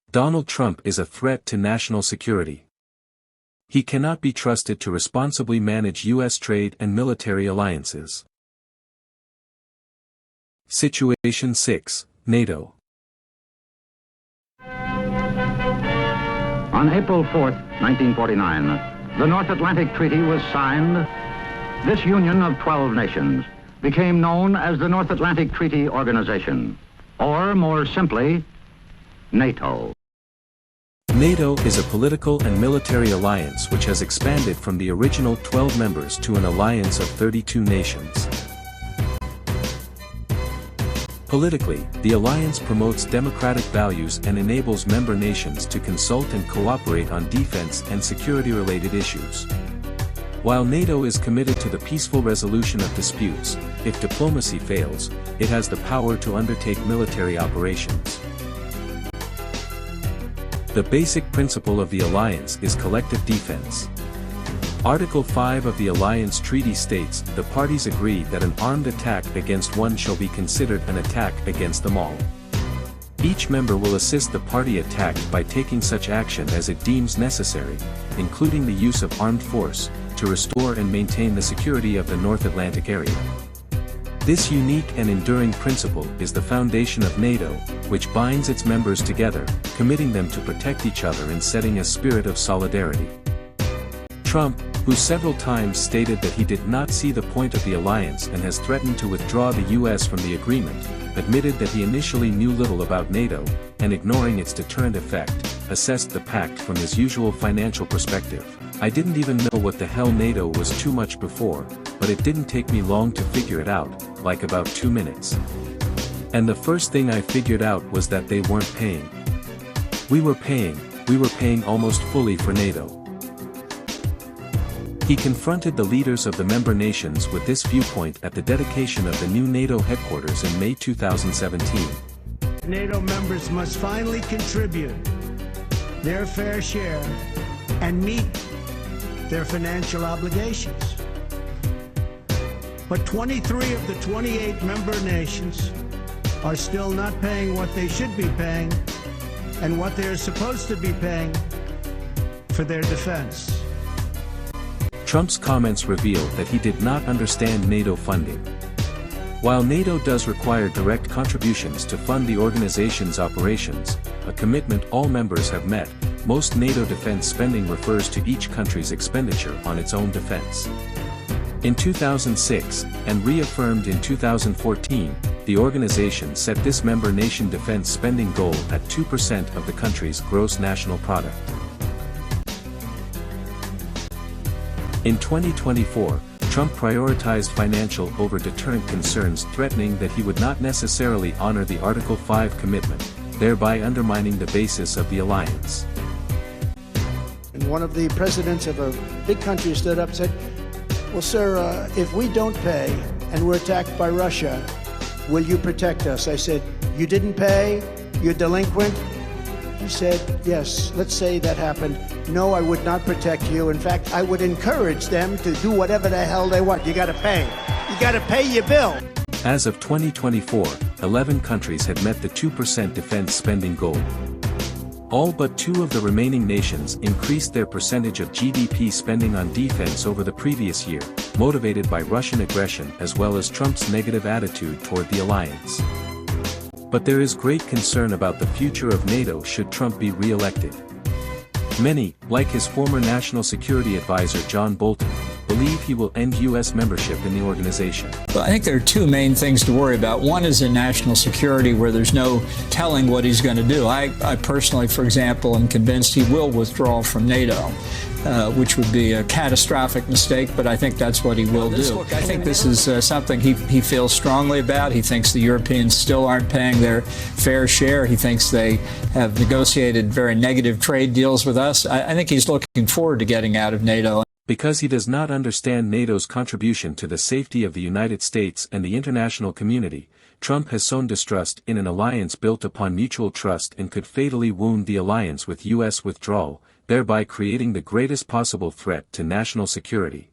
Donald Trump is a threat to national security. He cannot be trusted to responsibly manage U.S. trade and military alliances. Situation 6, NATO. On April 4, 1949, the North Atlantic Treaty was signed. This union of 12 nations became known as the North Atlantic Treaty Organization, or more simply, NATO. NATO is a political and military alliance which has expanded from the original 12 members to an alliance of 32 nations. Politically, the alliance promotes democratic values and enables member nations to consult and cooperate on defense and security-related issues. While NATO is committed to the peaceful resolution of disputes, if diplomacy fails, it has the power to undertake military operations. The basic principle of the alliance is collective defense. Article 5 of the Alliance Treaty states, the parties agree that an armed attack against one shall be considered an attack against them all. Each member will assist the party attacked by taking such action as it deems necessary, including the use of armed force, to restore and maintain the security of the North Atlantic area. This unique and enduring principle is the foundation of NATO, which binds its members together, committing them to protect each other and setting a spirit of solidarity. Trump, who several times stated that he did not see the point of the alliance and has threatened to withdraw the U.S. from the agreement, admitted that he initially knew little about NATO, and ignoring its deterrent effect, assessed the pact from his usual financial perspective. I didn't even know what the hell NATO was too much before, but it didn't take me long to figure it out, like about 2 minutes. And the first thing I figured out was that they weren't paying. We were paying almost fully for NATO. He confronted the leaders of the member nations with this viewpoint at the dedication of the new NATO headquarters in May 2017. NATO members must finally contribute their fair share and meet their financial obligations. But 23 of the 28 member nations are still not paying what they should be paying and what they're supposed to be paying for their defense. Trump's comments revealed that he did not understand NATO funding. While NATO does require direct contributions to fund the organization's operations, a commitment all members have met, most NATO defense spending refers to each country's expenditure on its own defense. In 2006, and reaffirmed in 2014, the organization set this member nation defense spending goal at 2% of the country's gross national product. In 2024, Trump prioritized financial over deterrent concerns, threatening that he would not necessarily honor the Article 5 commitment, thereby undermining the basis of the alliance. And one of the presidents of a big country stood up and said, well, sir, if we don't pay and we're attacked by Russia, will you protect us? I said, you didn't pay? You're delinquent? He said, yes, let's say that happened. No, I would not protect you. In fact, I would encourage them to do whatever the hell they want. You gotta pay. You gotta pay your bill. As of 2024, 11 countries had met the 2% defense spending goal. All but 2 of the remaining nations increased their percentage of GDP spending on defense over the previous year, motivated by Russian aggression as well as Trump's negative attitude toward the alliance. But there is great concern about the future of NATO should Trump be re-elected. Many, like his former national security advisor John Bolton, believe he will end U.S. membership in the organization. Well, I think there are 2 main things to worry about. One is in national security, where there's no telling what he's going to do. I personally, for example, am convinced he will withdraw from NATO, which would be a catastrophic mistake, but I think that's what he will do. I think this is something he feels strongly about. He thinks the Europeans still aren't paying their fair share. He thinks they have negotiated very negative trade deals with us. I think he's looking forward to getting out of NATO. Because he does not understand NATO's contribution to the safety of the United States and the international community, Trump has sown distrust in an alliance built upon mutual trust and could fatally wound the alliance with U.S. withdrawal, thereby creating the greatest possible threat to national security.